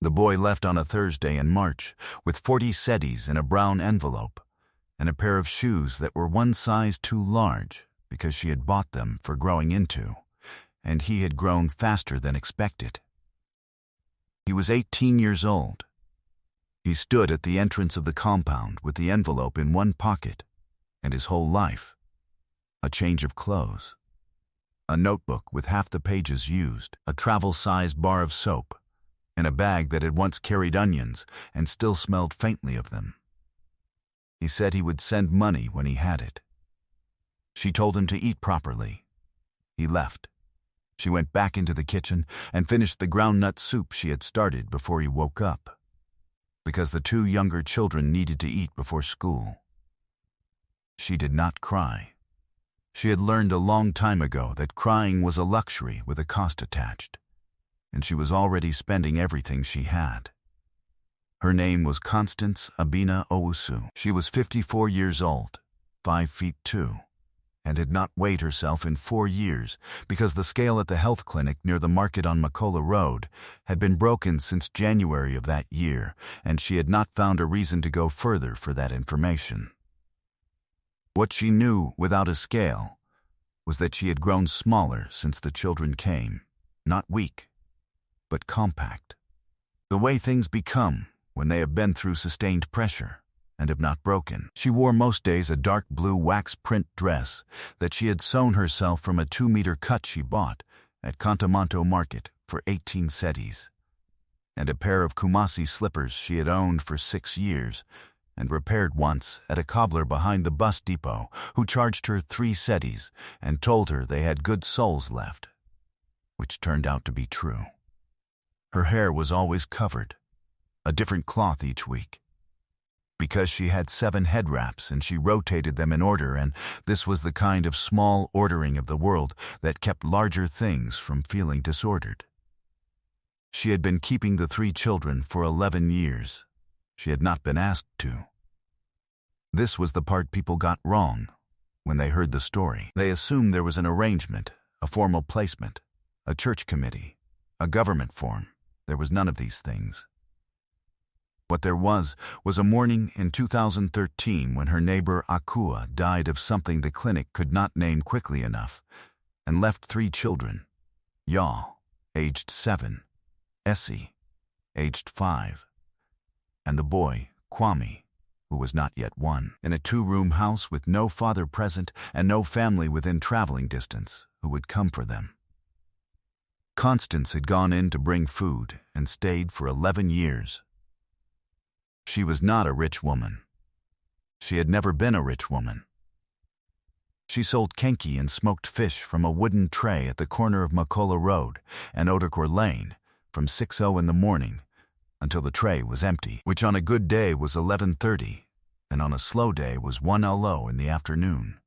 The boy left on a Thursday in March with 40 cedis in a brown envelope and a pair of shoes that were one size too large because she had bought them for growing into, and he had grown faster than expected. He was 18 years old. He stood at the entrance of the compound with the envelope in one pocket and his whole life, a change of clothes, a notebook with half the pages used, a travel-sized bar of soap, and a bag that had once carried onions and still smelled faintly of them. He said he would send money when he had it. She told him to eat properly. He left. She went back into the kitchen and finished the groundnut soup she had started before he woke up, because the two younger children needed to eat before school. She did not cry. She had learned a long time ago that crying was a luxury with a cost attached, and she was already spending everything she had. Her name was Constance Abina Owusu. She was 54 years old, 5 feet 2, and had not weighed herself in 4 years because the scale at the health clinic near the market on Makola Road had been broken since January of that year, and she had not found a reason to go further for that information. What she knew without a scale was that she had grown smaller since the children came, not weak, but compact. The way things become when they have been through sustained pressure and have not broken. She wore most days a dark blue wax print dress that she had sewn herself from a 2-meter cut she bought at Contamonto Market for 18 cedis, and a pair of Kumasi slippers she had owned for 6 years and repaired once at a cobbler behind the bus depot who charged her 3 cedis and told her they had good soles left, which turned out to be true. Her hair was always covered, a different cloth each week, because she had 7 head wraps and she rotated them in order, and this was the kind of small ordering of the world that kept larger things from feeling disordered. She had been keeping the 3 children for 11 years. She had not been asked to. This was the part people got wrong when they heard the story. They assumed there was an arrangement, a formal placement, a church committee, a government form. There was none of these things. What there was a morning in 2013 when her neighbor Akua died of something the clinic could not name quickly enough and left 3 children, Ya, aged 7, Essie, aged 5, and the boy, Kwame, who was not yet 1, in a 2-room house with no father present and no family within traveling distance who would come for them. Constance had gone in to bring food and stayed for 11 years. She was not a rich woman. She had never been a rich woman. She sold kenki and smoked fish from a wooden tray at the corner of Makola Road and Odakor Lane from 6:00 in the morning until the tray was empty, which on a good day was 11:30 and on a slow day was 1:00 in the afternoon.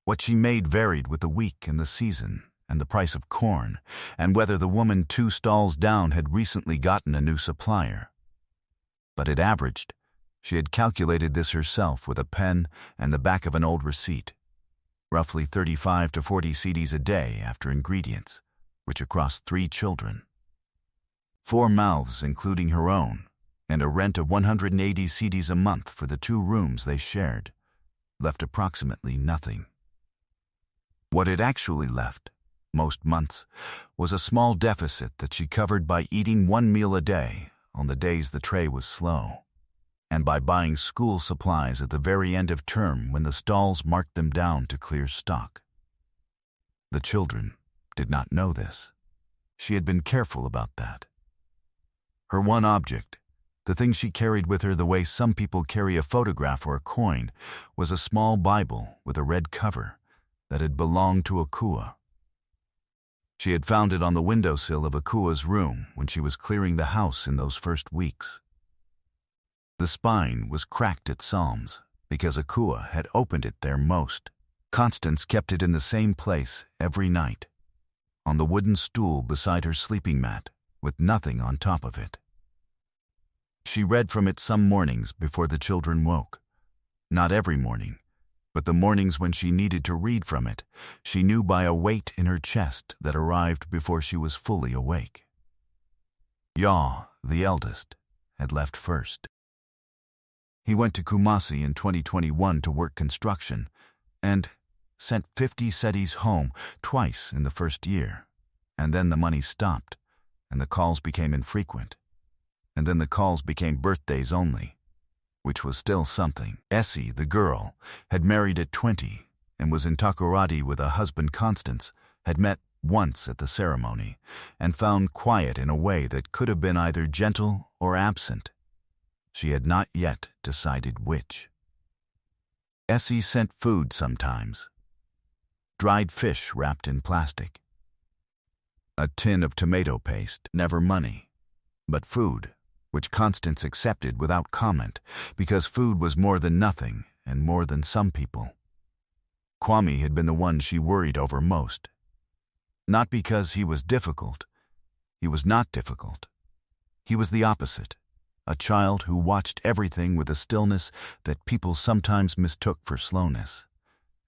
What she made varied with the week and the season and the price of corn, and whether the woman 2 stalls down had recently gotten a new supplier. But it averaged. She had calculated this herself with a pen and the back of an old receipt. Roughly 35 to 40 cedis a day after ingredients, which across 3 children. 4 mouths including her own, and a rent of 180 cedis a month for the 2 rooms they shared, left approximately nothing. What it actually left, most months, was a small deficit that she covered by eating 1 meal a day on the days the tray was slow, and by buying school supplies at the very end of term when the stalls marked them down to clear stock. The children did not know this. She had been careful about that. Her one object, the thing she carried with her the way some people carry a photograph or a coin, was a small Bible with a red cover that had belonged to Akua. She had found it on the windowsill of Akua's room when she was clearing the house in those first weeks. The spine was cracked at Psalms because Akua had opened it there most. Constance kept it in the same place every night, on the wooden stool beside her sleeping mat, with nothing on top of it. She read from it some mornings before the children woke. Not every morning, but the mornings when she needed to read from it, she knew by a weight in her chest that arrived before she was fully awake. Ya, the eldest, had left first. He went to Kumasi in 2021 to work construction and sent 50 cedis home twice in the first year. And then the money stopped, and the calls became infrequent. And then the calls became birthdays only, which was still something. Essie, the girl, had married at 20 and was in Takoradi with a husband, Constance, had met once at the ceremony and found quiet in a way that could have been either gentle or absent. She had not yet decided which. Essie sent food sometimes. Dried fish wrapped in plastic. A tin of tomato paste, never money, but food, which Constance accepted without comment, because food was more than nothing and more than some people. Kwame had been the one she worried over most. Not because he was difficult. He was not difficult. He was the opposite, a child who watched everything with a stillness that people sometimes mistook for slowness,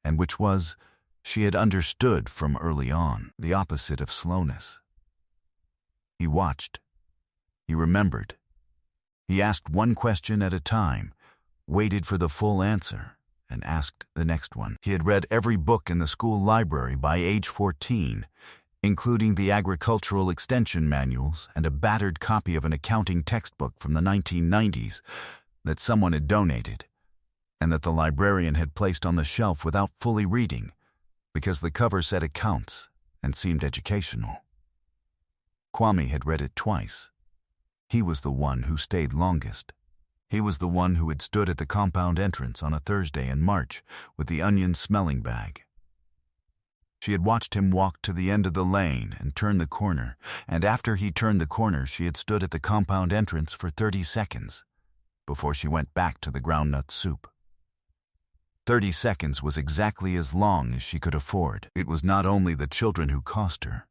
and which was, she had understood from early on, the opposite of slowness. He watched. He remembered. He asked one question at a time, waited for the full answer, and asked the next one. He had read every book in the school library by age 14, including the agricultural extension manuals and a battered copy of an accounting textbook from the 1990s that someone had donated, and that the librarian had placed on the shelf without fully reading, because the cover said accounts and seemed educational. Kwame had read it twice. He was the one who stayed longest. He was the one who had stood at the compound entrance on a Thursday in March with the onion smelling bag. She had watched him walk to the end of the lane and turn the corner, and after he turned the corner, she had stood at the compound entrance for 30 seconds before she went back to the groundnut soup. 30 seconds was exactly as long as she could afford. It was not only the children who cost her.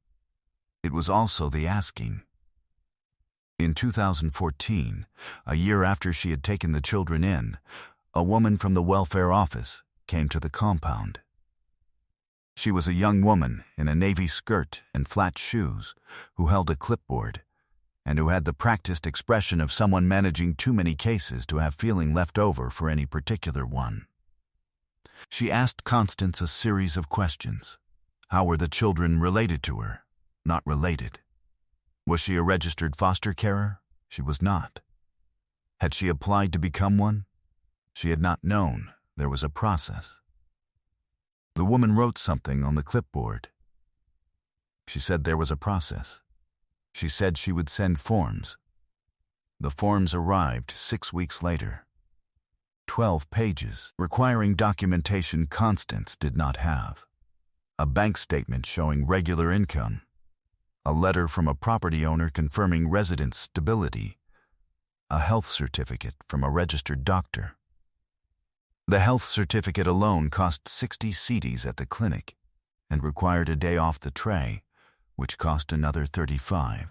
It was also the asking. In 2014, a year after she had taken the children in, a woman from the welfare office came to the compound. She was a young woman in a navy skirt and flat shoes who held a clipboard and who had the practiced expression of someone managing too many cases to have feeling left over for any particular one. She asked Constance a series of questions. How were the children related to her? Not related. Was she a registered foster carer? She was not. Had she applied to become one? She had not known there was a process. The woman wrote something on the clipboard. She said there was a process. She said she would send forms. The forms arrived 6 weeks later. 12 pages, requiring documentation Constance did not have. A bank statement showing regular income. A letter from a property owner confirming residence stability. A health certificate from a registered doctor. The health certificate alone cost 60 cedis at the clinic and required a day off the tray, which cost another 35.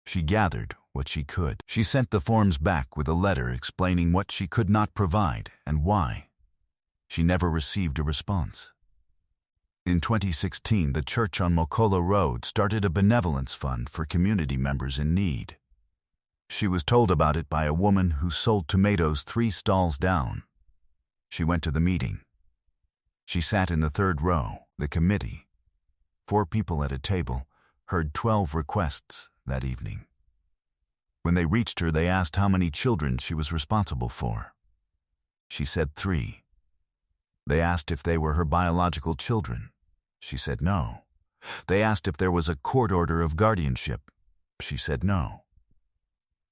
She gathered what she could. She sent the forms back with a letter explaining what she could not provide and why. She never received a response. In 2016, the church on Mokola Road started a benevolence fund for community members in need. She was told about it by a woman who sold tomatoes 3 stalls down. She went to the meeting. She sat in the 3rd row, the committee. 4 people at a table, heard 12 requests that evening. When they reached her, they asked how many children she was responsible for. She said 3. They asked if they were her biological children. She said no. They asked if there was a court order of guardianship. She said no.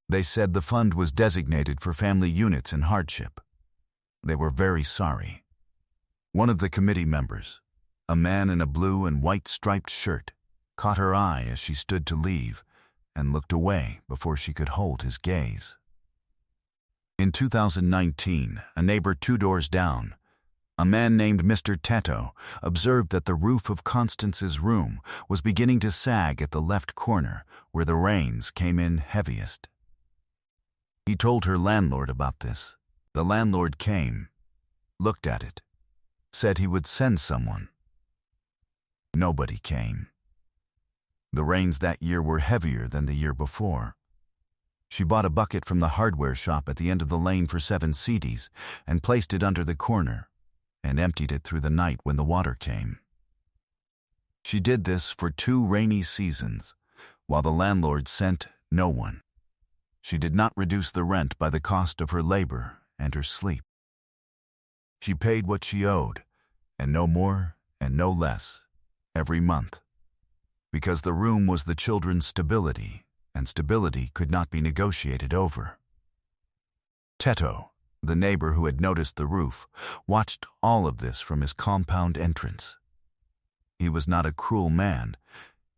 They said the fund was designated for family units in hardship. They were very sorry. One of the committee members, a man in a blue and white striped shirt, caught her eye as she stood to leave and looked away before she could hold his gaze. In 2019, a neighbor 2 doors down, a man named Mr. Teto, observed that the roof of Constance's room was beginning to sag at the left corner where the rains came in heaviest. He told her landlord about this. The landlord came, looked at it, said he would send someone. Nobody came. The rains that year were heavier than the year before, She bought a bucket from the hardware shop at the end of the lane for 7 cedis and placed it under the corner and emptied it through the night when the water came. She did this for 2 rainy seasons, while the landlord sent no one. She did not reduce the rent by the cost of her labor and her sleep. She paid what she owed, and no more and no less, every month, because the room was the children's stability, and stability could not be negotiated over. Teto, the neighbor who had noticed the roof, watched all of this from his compound entrance. He was not a cruel man.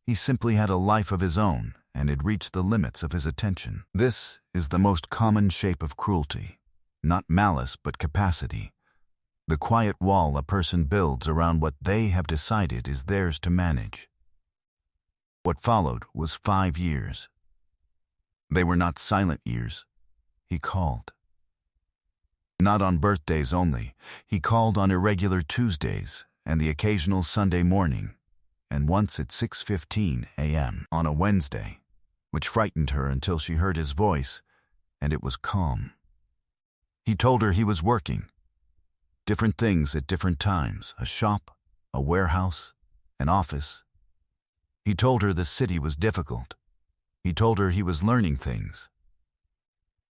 He simply had a life of his own and had reached the limits of his attention. This is the most common shape of cruelty, not malice but capacity. The quiet wall a person builds around what they have decided is theirs to manage. What followed was 5 years. They were not silent years. He called. Not on birthdays only. He called on irregular Tuesdays and the occasional Sunday morning, and once at 6:15 a.m. on a Wednesday, which frightened her until she heard his voice, and it was calm. He told her he was working. Different things at different times, a shop, a warehouse, an office. He told her the city was difficult. He told her he was learning things.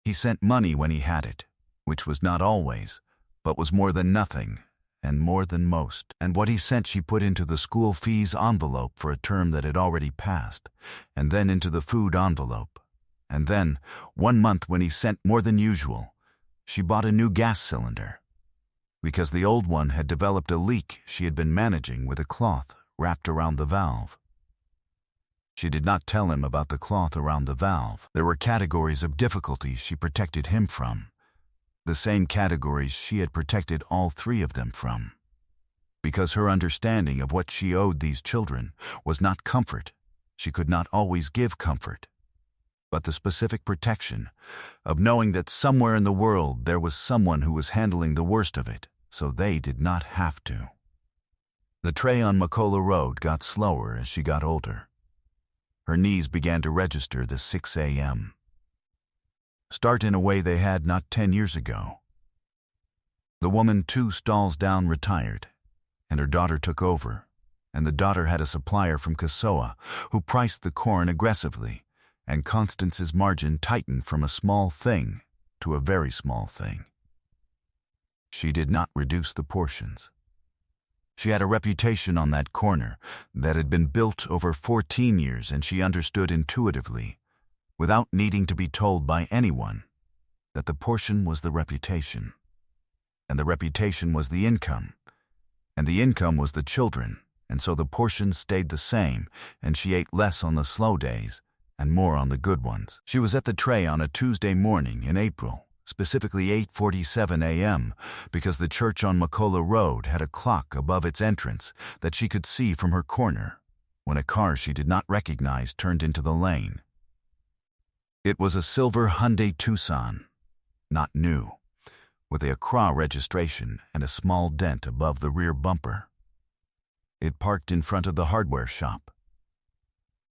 He sent money when he had it, which was not always, but was more than nothing, and more than most. And what he sent she put into the school fees envelope for a term that had already passed, and then into the food envelope. And then, one month when he sent more than usual, she bought a new gas cylinder, because the old one had developed a leak she had been managing with a cloth wrapped around the valve. She did not tell him about the cloth around the valve. There were categories of difficulties she protected him from, the same categories she had protected all 3 of them from. Because her understanding of what she owed these children was not comfort, she could not always give comfort, but the specific protection of knowing that somewhere in the world there was someone who was handling the worst of it, so they did not have to. The tray on Makola Road got slower as she got older. Her knees began to register the 6 a.m. start in a way they had not 10 years ago. The woman 2 stalls down retired, and her daughter took over, and the daughter had a supplier from Kasoa who priced the corn aggressively, and Constance's margin tightened from a small thing to a very small thing. She did not reduce the portions. She had a reputation on that corner that had been built over 14 years, and she understood intuitively, without needing to be told by anyone, that the portion was the reputation, and the reputation was the income, and the income was the children, and so the portion stayed the same, and she ate less on the slow days and more on the good ones. She was at the tray on a Tuesday morning in April, specifically 8:47 a.m., because the church on Makola Road had a clock above its entrance that she could see from her corner when a car she did not recognize turned into the lane. It was a silver Hyundai Tucson, not new, with a Accra registration and a small dent above the rear bumper. It parked in front of the hardware shop.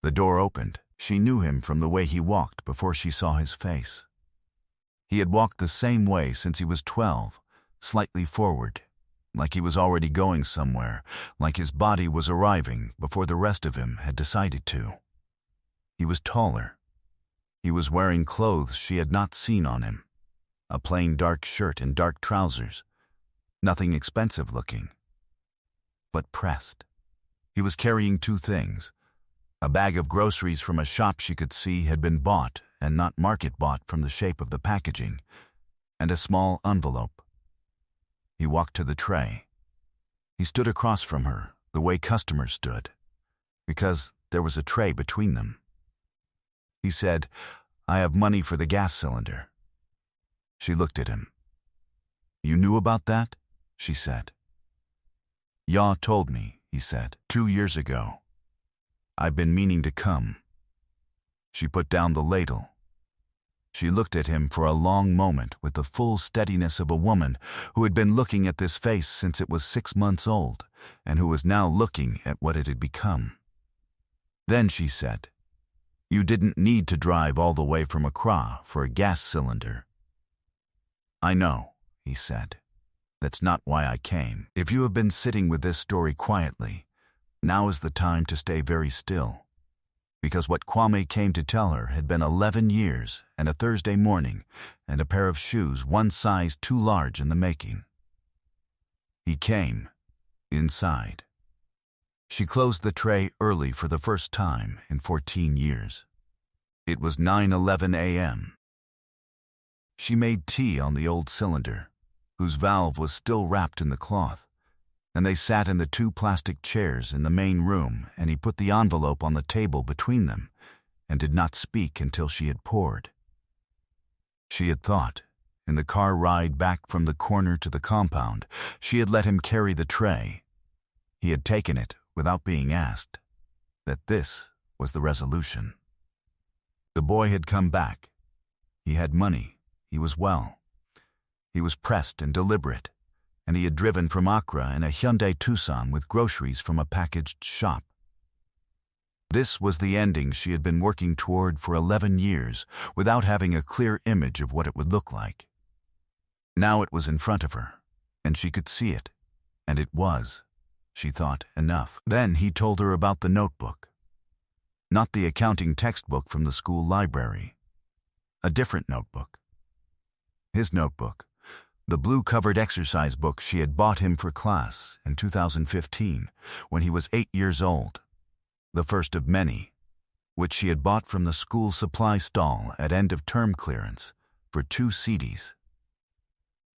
The door opened. She knew him from the way he walked before she saw his face. He had walked the same way since he was 12, slightly forward, like he was already going somewhere, like his body was arriving before the rest of him had decided to. He was taller. He was wearing clothes she had not seen on him, a plain dark shirt and dark trousers, nothing expensive looking, but pressed. He was carrying 2 things. A bag of groceries from a shop she could see had been bought and not market bought from the shape of the packaging, and a small envelope. He walked to the tray. He stood across from her, the way customers stood, because there was a tray between them. He said, "I have money for the gas cylinder." She looked at him. "You knew about that?" she said. "Ya told me," he said, 2 years ago. "I've been meaning to come." She put down the ladle. She looked at him for a long moment with the full steadiness of a woman who had been looking at this face since it was 6 months old, and who was now looking at what it had become. Then she said, You didn't need to drive all the way from Accra for a gas cylinder." "I know," he said. "That's not why I came. If you have been sitting with this story quietly, now is the time to stay very still." Because what Kwame came to tell her had been 11 years and a Thursday morning and a pair of shoes one size too large in the making. He came inside. She closed the tray early for the first time in 14 years. It was 9:11 a.m. She made tea on the old cylinder, whose valve was still wrapped in the cloth, and they sat in the 2 plastic chairs in the main room, and he put the envelope on the table between them and did not speak until she had poured. She had thought, in the car ride back from the corner to the compound, she had let him carry the tray. He had taken it without being asked, that this was the resolution. The boy had come back. He had money. He was well. He was pressed and deliberate, and he had driven from Accra in a Hyundai Tucson with groceries from a packaged shop. This was the ending she had been working toward for 11 years without having a clear image of what it would look like. Now it was in front of her, and she could see it, and it was, she thought, enough. Then he told her about the notebook. Not the accounting textbook from the school library. A different notebook. His notebook. The blue-covered exercise book she had bought him for class in 2015, when he was 8 years old. The first of many, which she had bought from the school supply stall at end-of-term clearance for 2 cedis.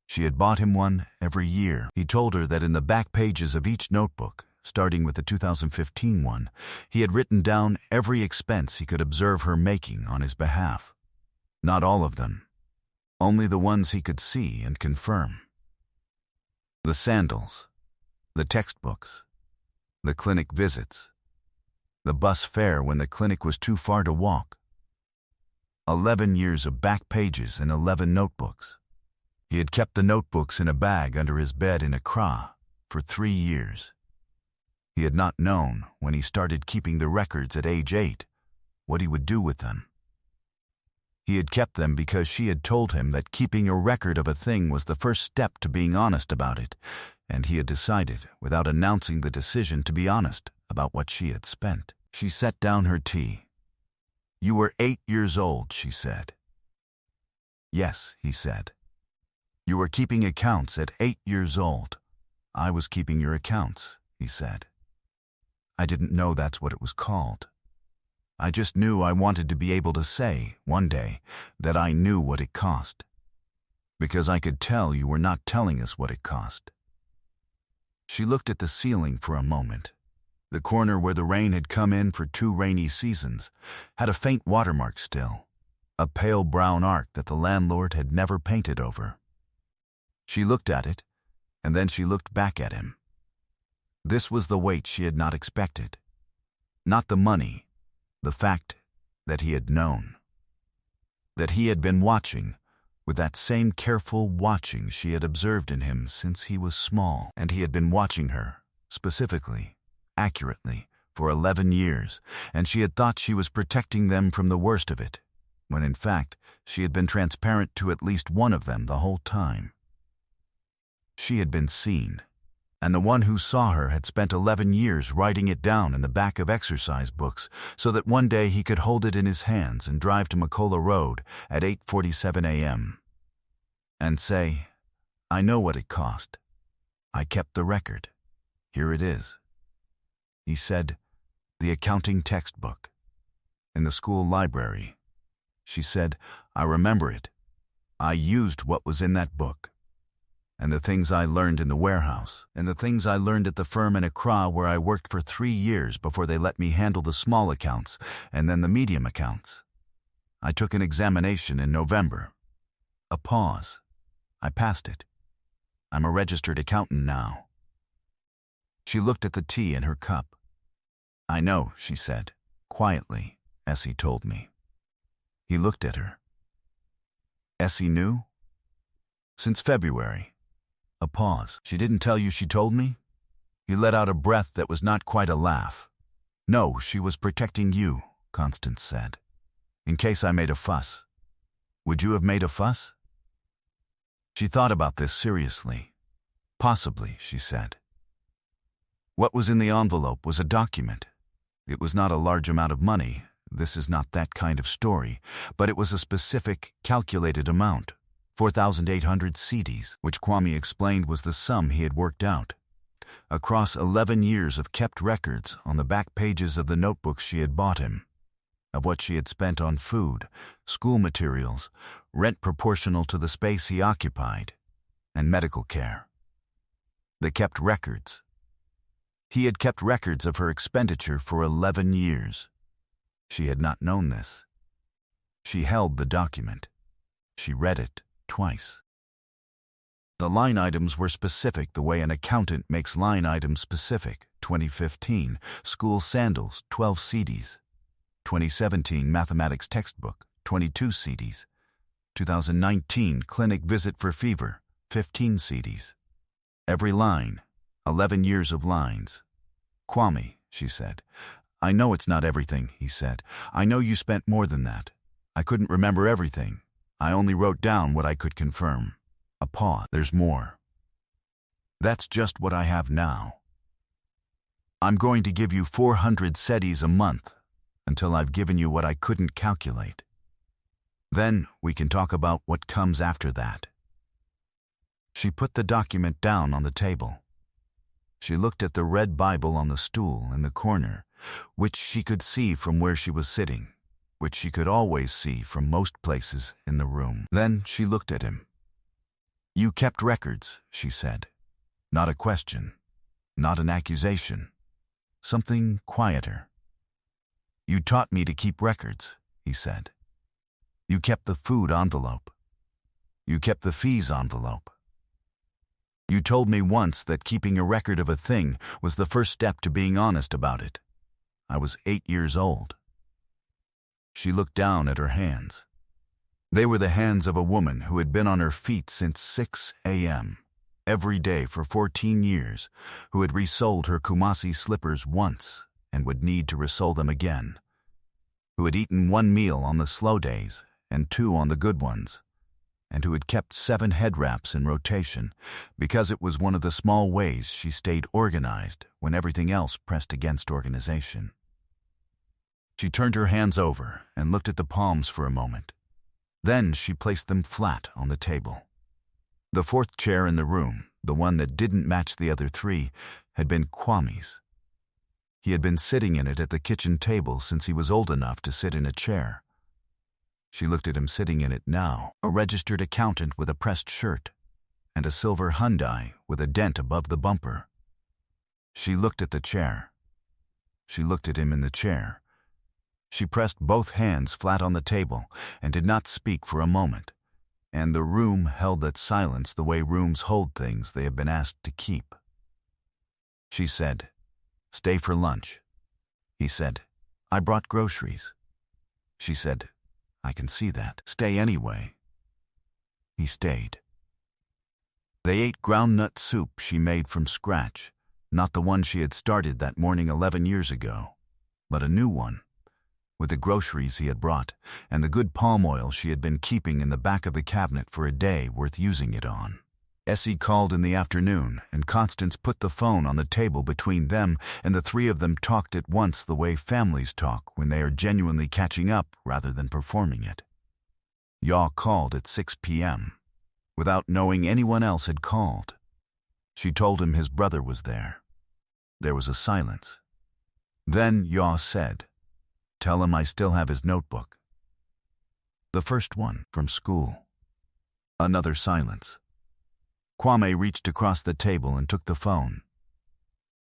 She had bought him one every year. He told her that in the back pages of each notebook, starting with the 2015 one, he had written down every expense he could observe her making on his behalf. Not all of them, only the ones he could see and confirm. The sandals, the textbooks, the clinic visits, the bus fare when the clinic was too far to walk. 11 years of back pages and 11 notebooks. He had kept the notebooks in a bag under his bed in Accra for 3 years. He had not known, when he started keeping the records at age 8, what he would do with them. He had kept them because she had told him that keeping a record of a thing was the first step to being honest about it, and he had decided, without announcing the decision, to be honest about what she had spent. She set down her tea. "You were 8 years old," she said. "Yes," he said. "You were keeping accounts at 8 years old. I was keeping your accounts," he said. "I didn't know that's what it was called. I just knew I wanted to be able to say, one day, that I knew what it cost. Because I could tell you were not telling us what it cost." She looked at the ceiling for a moment. The corner where the rain had come in for 2 rainy seasons had a faint watermark still, a pale brown arc that the landlord had never painted over. She looked at it, and then she looked back at him. This was the weight she had not expected. Not the money, the fact that he had known. That he had been watching, with that same careful watching she had observed in him since he was small. And he had been watching her, specifically, accurately, for 11 years, and she had thought she was protecting them from the worst of it, when in fact she had been transparent to at least one of them the whole time. She had been seen, and the one who saw her had spent 11 years writing it down in the back of exercise books so that one day he could hold it in his hands and drive to Makola Road at 8:47 a.m. and say, "I know what it cost. I kept the record. Here it is." He said, "The accounting textbook. In the school library." She said, "I remember it. I used what was in that book. And the things I learned in the warehouse, and the things I learned at the firm in Accra where I worked for 3 years before they let me handle the small accounts and then the medium accounts. I took an examination in November. A pause. I passed it. I'm a registered accountant now." She looked at the tea in her cup. "I know," she said, quietly, "Essie told me." He looked at her. "Essie knew?" "Since February." A pause. "She didn't tell you she told me?" He let out a breath that was not quite a laugh. "No, she was protecting you," Constance said. In case I made a fuss. Would you have made a fuss? She thought about this seriously. Possibly, she said. What was in the envelope was a document. It was not a large amount of money. This is not that kind of story, but it was a specific, calculated amount, 4,800 cedis, which Kwame explained was the sum he had worked out. Across 11 years of kept records on the back pages of the notebooks she had bought him, of what she had spent on food, school materials, rent proportional to the space he occupied, and medical care. They kept records. He had kept records of her expenditure for 11 years. She had not known this. She held the document. She read it twice. The line items were specific the way an accountant makes line items specific. 2015, school sandals, 12 cedis. 2017, mathematics textbook, 22 cedis. 2019, clinic visit for fever, 15 cedis. Every line, 11 years of lines. Kwame, she said. I know it's not everything, he said. I know you spent more than that. I couldn't remember everything. I only wrote down what I could confirm. A pause. There's more. That's just what I have now. I'm going to give you 400 cedis a month until I've given you what I couldn't calculate. Then we can talk about what comes after that. She put the document down on the table. She looked at the red Bible on the stool in the corner, which she could see from where she was sitting, which she could always see from most places in the room. Then she looked at him. You kept records, she said. Not a question, not an accusation, something quieter. You taught me to keep records, he said. You kept the food envelope. You kept the fees envelope. You told me once that keeping a record of a thing was the first step to being honest about it. I was 8 years old. She looked down at her hands. They were the hands of a woman who had been on her feet since 6 a.m., every day for 14 years, who had resoled her Kumasi slippers once and would need to resole them again, who had eaten 1 meal on the slow days and 2 on the good ones, and who had kept 7 head wraps in rotation because it was one of the small ways she stayed organized when everything else pressed against organization. She turned her hands over and looked at the palms for a moment. Then she placed them flat on the table. The 4th chair in the room, the one that didn't match the other 3, had been Kwame's. He had been sitting in it at the kitchen table since he was old enough to sit in a chair. She looked at him sitting in it now, a registered accountant with a pressed shirt and a silver Hyundai with a dent above the bumper. She looked at the chair. She looked at him in the chair. She pressed both hands flat on the table and did not speak for a moment, and the room held that silence the way rooms hold things they have been asked to keep. She said, "Stay for lunch." He said, "I brought groceries." She said, "I can see that. Stay anyway." He stayed. They ate groundnut soup she made from scratch, not the one she had started that morning 11 years ago, but a new one, with the groceries he had brought and the good palm oil she had been keeping in the back of the cabinet for a day worth using it on. Essie called in the afternoon, and Constance put the phone on the table between them, and the 3 of them talked at once the way families talk when they are genuinely catching up rather than performing it. Yaw called at 6 p.m. without knowing anyone else had called. She told him his brother was there. There was a silence. Then Yaw said, "Tell him I still have his notebook." The first one, from school. Another silence. Kwame reached across the table and took the phone.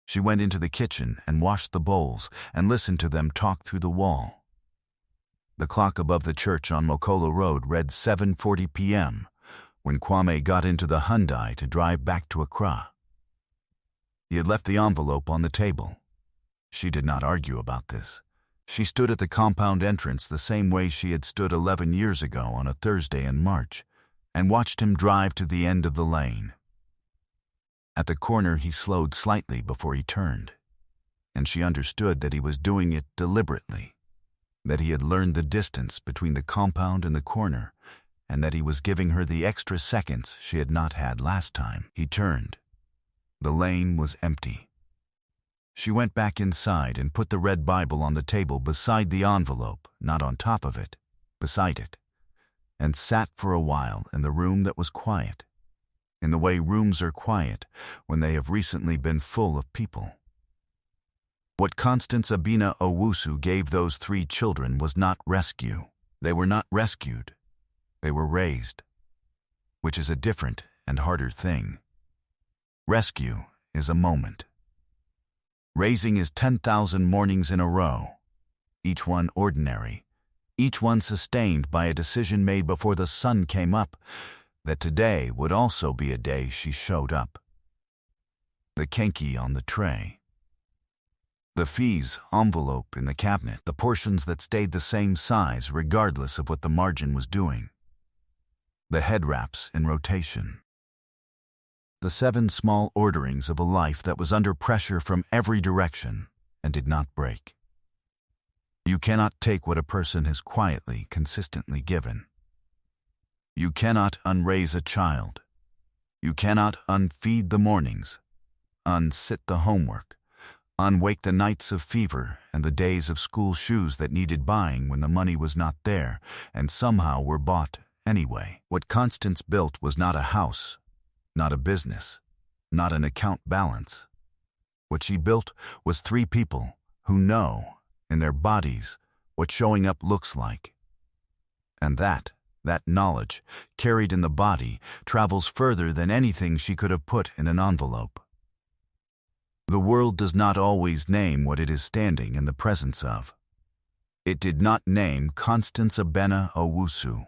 She went into the kitchen and washed the bowls and listened to them talk through the wall. The clock above the church on Mokolo Road read 7:40 p.m. when Kwame got into the Hyundai to drive back to Accra. He had left the envelope on the table. She did not argue about this. She stood at the compound entrance the same way she had stood 11 years ago on a Thursday in March, and watched him drive to the end of the lane. At the corner he slowed slightly before he turned, and she understood that he was doing it deliberately. that he had learned the distance between the compound and the corner, and that he was giving her the extra seconds she had not had last time. He turned. The lane was empty. She went back inside and put the red Bible on the table beside the envelope, not on top of it, beside it, and sat for a while in the room that was quiet, in the way rooms are quiet when they have recently been full of people. What Constance Abena Owusu gave those 3 children was not rescue. They were not rescued. They were raised, which is a different and harder thing. Rescue is a moment. Raising is 10,000 mornings in a row, each one ordinary, each one sustained by a decision made before the sun came up, that today would also be a day she showed up. The kenki on the tray. The fees envelope in the cabinet, the portions that stayed the same size regardless of what the margin was doing. The head wraps in rotation. The 7 small orderings of a life that was under pressure from every direction and did not break. You cannot take what a person has quietly, consistently given. You cannot unraise a child. You cannot unfeed the mornings, unsit the homework, unwake the nights of fever and the days of school shoes that needed buying when the money was not there and somehow were bought anyway. What Constance built was not a house, not a business, not an account balance. What she built was 3 people who know, in their bodies, what showing up looks like. And that knowledge, carried in the body, travels further than anything she could have put in an envelope. The world does not always name what it is standing in the presence of. It did not name Constance Abena Owusu.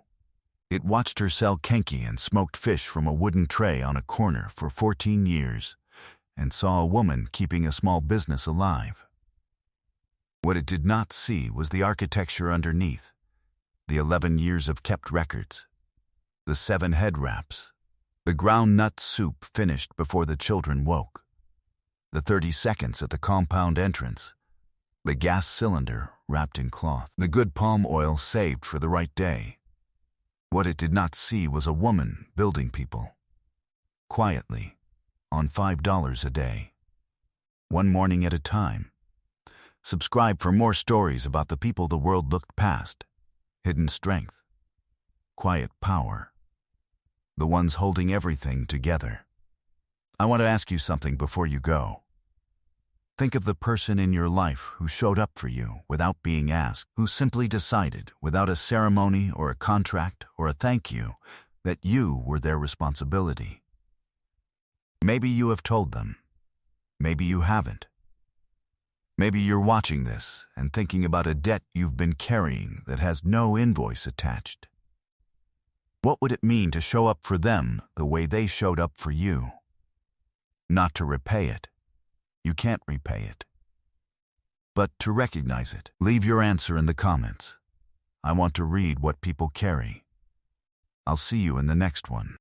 It watched her sell kenki and smoked fish from a wooden tray on a corner for 14 years and saw a woman keeping a small business alive. What it did not see was the architecture underneath, the 11 years of kept records, the 7 head wraps, the groundnut soup finished before the children woke, the 30 seconds at the compound entrance, the gas cylinder wrapped in cloth, the good palm oil saved for the right day. What it did not see was a woman building people, quietly, on $5 a day, one morning at a time. Subscribe for more stories about the people the world looked past, hidden strength, quiet power, the ones holding everything together. I want to ask you something before you go. Think of the person in your life who showed up for you without being asked, who simply decided, without a ceremony or a contract or a thank you, that you were their responsibility. Maybe you have told them. Maybe you haven't. Maybe you're watching this and thinking about a debt you've been carrying that has no invoice attached. What would it mean to show up for them the way they showed up for you? Not to repay it. You can't repay it. But to recognize it. Leave your answer in the comments. I want to read what people carry. I'll see you in the next one.